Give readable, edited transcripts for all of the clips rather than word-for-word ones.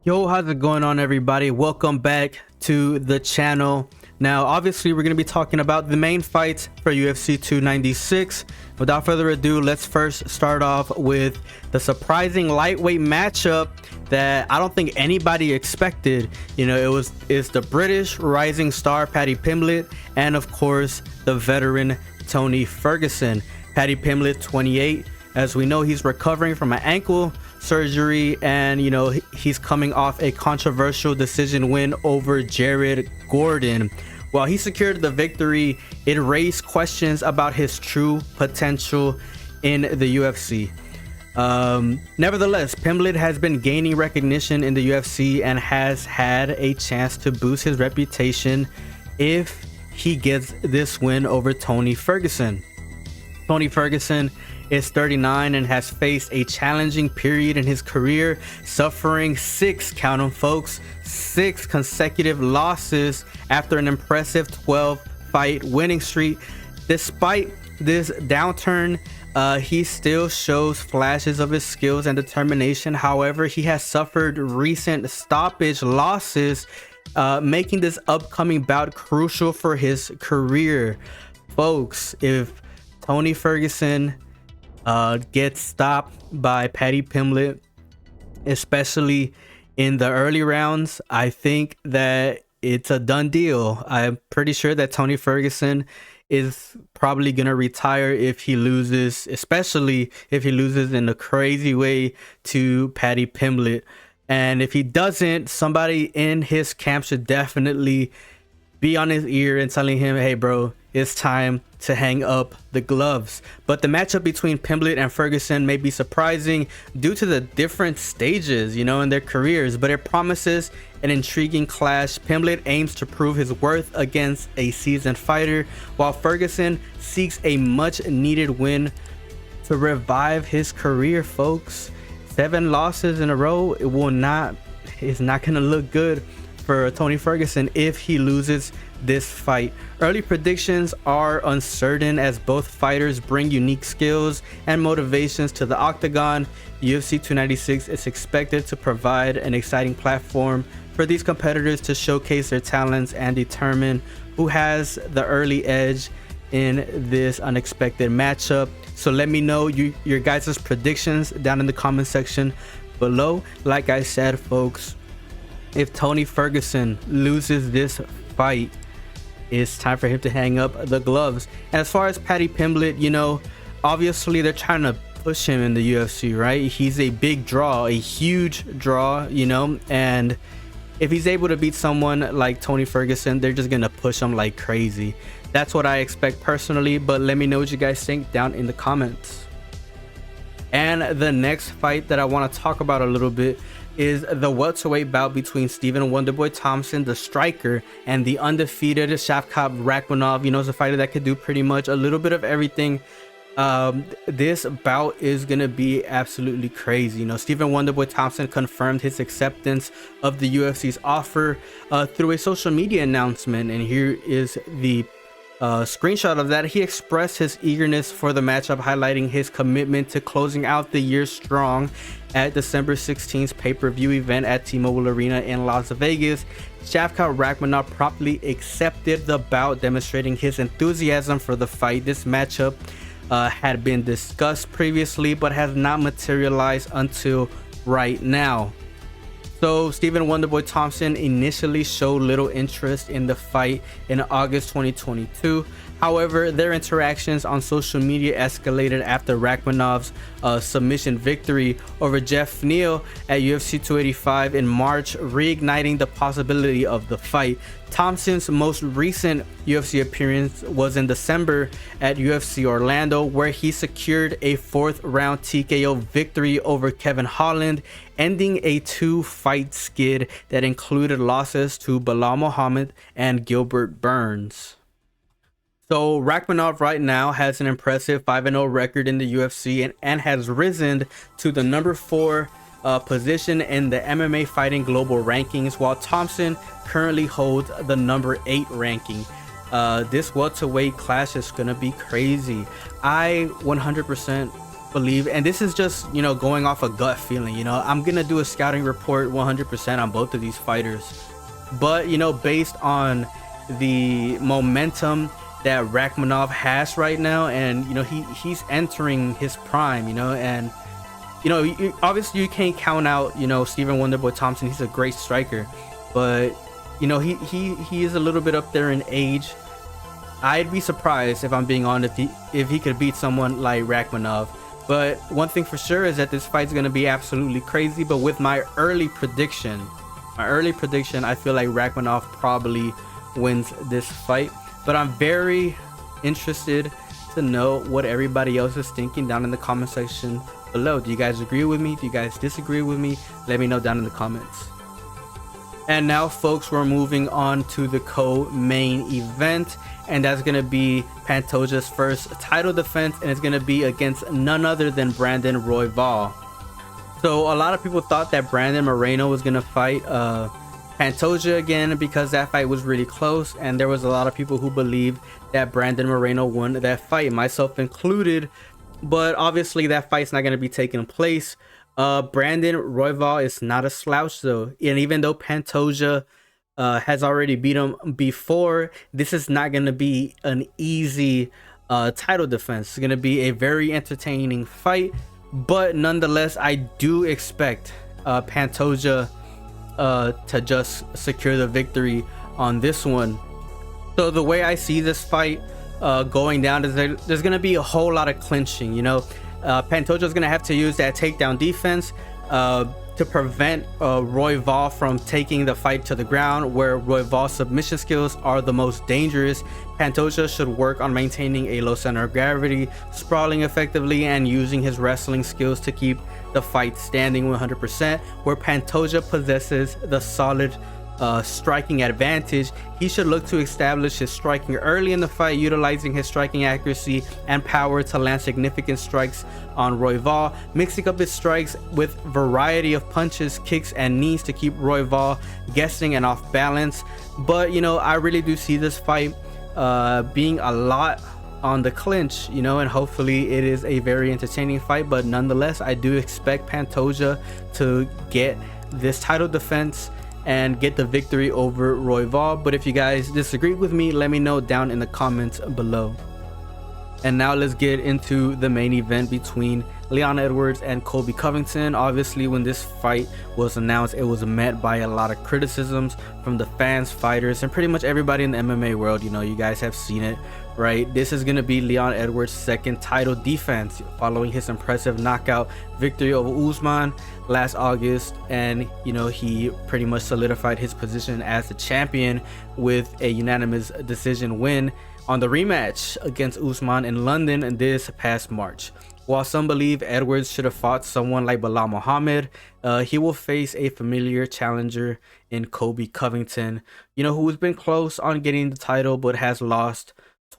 Yo, how's it going on, everybody? Welcome back to the channel. Now, obviously, we're going to be talking about the main fights for UFC 296. Without further ado, let's first start off with the surprising lightweight matchup that I don't think anybody expected. You know, it's the British rising star Paddy Pimblett and, of course, the veteran Tony Ferguson. Paddy Pimblett, 28. As we know, he's recovering from an ankle surgery, and he's coming off a controversial decision win over Jared Gordon. While he secured the victory, it raised questions about his true potential in the UFC. Nevertheless, Pimblett has been gaining recognition in the UFC and has had a chance to boost his reputation if he gets this win over Tony Ferguson. Tony Ferguson is 39 and has faced a challenging period in his career, suffering six consecutive losses after an impressive 12-fight winning streak. Despite this downturn, he still shows flashes of his skills and determination. However, he has suffered recent stoppage losses, making this upcoming bout crucial for his career. Folks, if Tony Ferguson gets stopped by Paddy Pimblett, especially in the early rounds, I think that it's a done deal. I'm pretty sure that Tony Ferguson is probably gonna retire if he loses, especially if he loses in a crazy way to Paddy Pimblett. And if he doesn't, somebody in his camp should definitely be on his ear and telling him, hey bro, it's time to hang up the gloves. But the matchup between Pimblett and Ferguson may be surprising due to the different stages, in their careers, but it promises an intriguing clash. Pimblett aims to prove his worth against a seasoned fighter, while Ferguson seeks a much needed win to revive his career, folks. 7 losses in a row, it's not gonna look good for Tony Ferguson if he loses this fight. Early predictions are uncertain as both fighters bring unique skills and motivations to the octagon. UFC 296 is expected to provide an exciting platform for these competitors to showcase their talents and determine who has the early edge in this unexpected matchup. So let me know your guys' predictions down in the comment section below. Like I said, folks, if Tony Ferguson loses this fight, it's time for him to hang up the gloves. And as far as Paddy Pimblett, obviously they're trying to push him in the UFC, right? He's a big draw, a huge draw, and if he's able to beat someone like Tony Ferguson, they're just gonna push him like crazy. That's what I expect personally, but let me know what you guys think down in the comments. And the next fight that I want to talk about a little bit is the welterweight bout between Stephen Wonderboy Thompson, the striker, and the undefeated Shavkat Rakhmonov. It's a fighter that could do pretty much a little bit of everything. This bout is gonna be absolutely crazy. Stephen Wonderboy Thompson confirmed his acceptance of the UFC's offer through a social media announcement, and here is the screenshot of that. He expressed his eagerness for the matchup, highlighting his commitment to closing out the year strong at December 16th pay-per-view event at T-Mobile Arena in Las Vegas. Shavkat Rakhmonov promptly accepted the bout, demonstrating his enthusiasm for the fight. This matchup had been discussed previously but has not materialized until right now. So Stephen Wonderboy Thompson initially showed little interest in the fight in August 2022. However, their interactions on social media escalated after Rakhmonov's submission victory over Jeff Neal at UFC 285 in March, reigniting the possibility of the fight. Thompson's most recent UFC appearance was in December at UFC Orlando, where he secured a 4th-round TKO victory over Kevin Holland, ending a 2-fight skid that included losses to Bilal Muhammad and Gilbert Burns. So Rakhmonov right now has an impressive 5-0 record in the UFC and has risen to the number 4 position in the MMA fighting global rankings, while Thompson currently holds the number 8 ranking. This welterweight clash is gonna be crazy. I 100% believe, and this is just, you know, going off a gut feeling, you know, I'm gonna do a scouting report 100% on both of these fighters, but you know, based on the momentum that Rakhmonov has right now, and you know, he's entering his prime, you know, and you know, obviously you can't count out, you know, Stephen Wonderboy Thompson. He's a great striker, but you know, he is a little bit up there in age. I'd be surprised, if I'm being honest, if he could beat someone like Rakhmonov. But one thing for sure is that this fight's going to be absolutely crazy. But with my early prediction, I feel like Rakhmonov probably wins this fight. But I'm very interested to know what everybody else is thinking down in the comment section below. Do you guys agree with me? Do you guys disagree with me? Let me know down in the comments. And now, folks, we're moving on to the co-main event, and that's going to be Pantoja's first title defense, and it's going to be against none other than Brandon Royval. So a lot of people thought that Brandon Moreno was going to fight Pantoja again, because that fight was really close, and there was a lot of people who believed that Brandon Moreno won that fight, myself included. But obviously that fight's not going to be taking place. Brandon Royval is not a slouch though, and even though Pantoja has already beat him before, this is not going to be an easy title defense. It's going to be a very entertaining fight, but nonetheless, I do expect Pantoja to just secure the victory on this one. So the way I see this fight going down is there's going to be a whole lot of clinching, you know. Pantoja is going to have to use that takedown defense to prevent Royval from taking the fight to the ground, where Royval's submission skills are the most dangerous. Pantoja should work on maintaining a low center of gravity, sprawling effectively, and using his wrestling skills to keep the fight standing 100%. Where Pantoja possesses the solid striking advantage, he should look to establish his striking early in the fight, utilizing his striking accuracy and power to land significant strikes on Royval, mixing up his strikes with variety of punches, kicks, and knees to keep Royval guessing and off balance. But you know, I really do see this fight being a lot on the clinch, you know, and hopefully it is a very entertaining fight. But nonetheless, I do expect Pantoja to get this title defense and get the victory over Royval. But if you guys disagree with me, let me know down in the comments below. And now let's get into the main event between Leon Edwards and Colby Covington. Obviously, when this fight was announced, it was met by a lot of criticisms from the fans, fighters, and pretty much everybody in the MMA world. You know, you guys have seen it, right? This is going to be Leon Edwards' second title defense following his impressive knockout victory over Usman last August. And you know, he pretty much solidified his position as the champion with a unanimous decision win on the rematch against Usman in London this past March. While some believe Edwards should have fought someone like Belal Muhammad, he will face a familiar challenger in Colby Covington, you know, who's been close on getting the title but has lost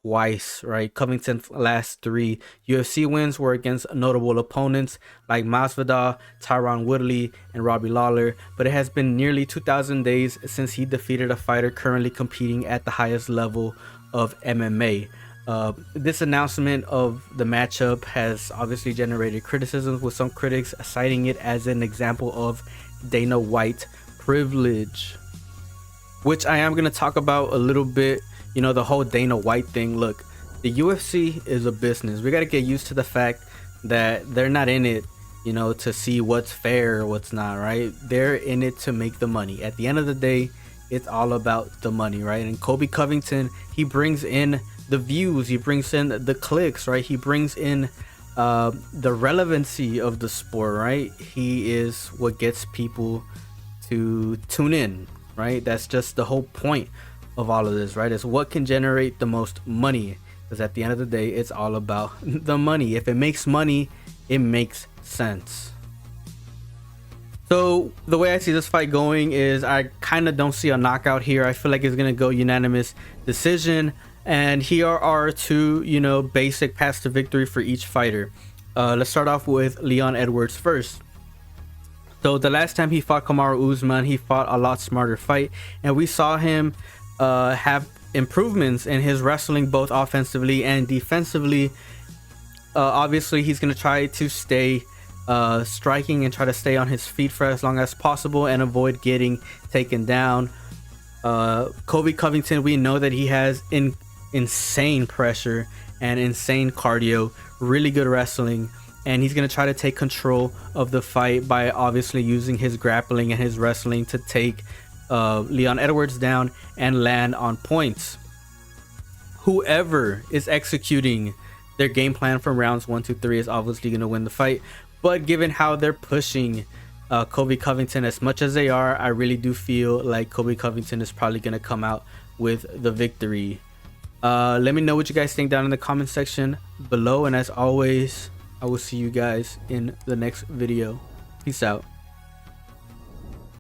twice, right? Covington's last 3 UFC wins were against notable opponents like Masvidal, Tyron Woodley, and Robbie Lawler, but it has been nearly 2,000 days since he defeated a fighter currently competing at the highest level of MMA. This announcement of the matchup has obviously generated criticisms, with some critics citing it as an example of Dana White privilege, which I am going to talk about a little bit. You know, the whole Dana White thing. Look, the UFC is a business. We got to get used to the fact that they're not in it, you know, to see what's fair or what's not, right? They're in it to make the money. At the end of the day, it's all about the money, right? And Colby Covington, he brings in the views, he brings in the clicks, right? He brings in the relevancy of the sport, right? He is what gets people to tune in, right? That's just the whole point of all of this, right? Is what can generate the most money, because at the end of the day, it's all about the money. If it makes money, it makes sense. So the way I see this fight going is I kind of don't see a knockout here. I feel like it's gonna go unanimous decision, and here are 2, you know, basic paths to victory for each fighter. Let's start off with Leon Edwards first. So the last time he fought Kamaru Usman, he fought a lot smarter fight, and we saw him have improvements in his wrestling, both offensively and defensively. Obviously, he's going to try to stay striking and try to stay on his feet for as long as possible and avoid getting taken down. Colby Covington, we know that he has insane pressure and insane cardio, really good wrestling, and he's going to try to take control of the fight by obviously using his grappling and his wrestling to take Leon Edwards down and land on points. Whoever is executing their game plan from rounds 1, 2, 3 is obviously going to win the fight. But given how they're pushing Colby Covington as much as they are, I really do feel like Colby Covington is probably going to come out with the victory. Let me know what you guys think down in the comment section below. And as always, I will see you guys in the next video. Peace out.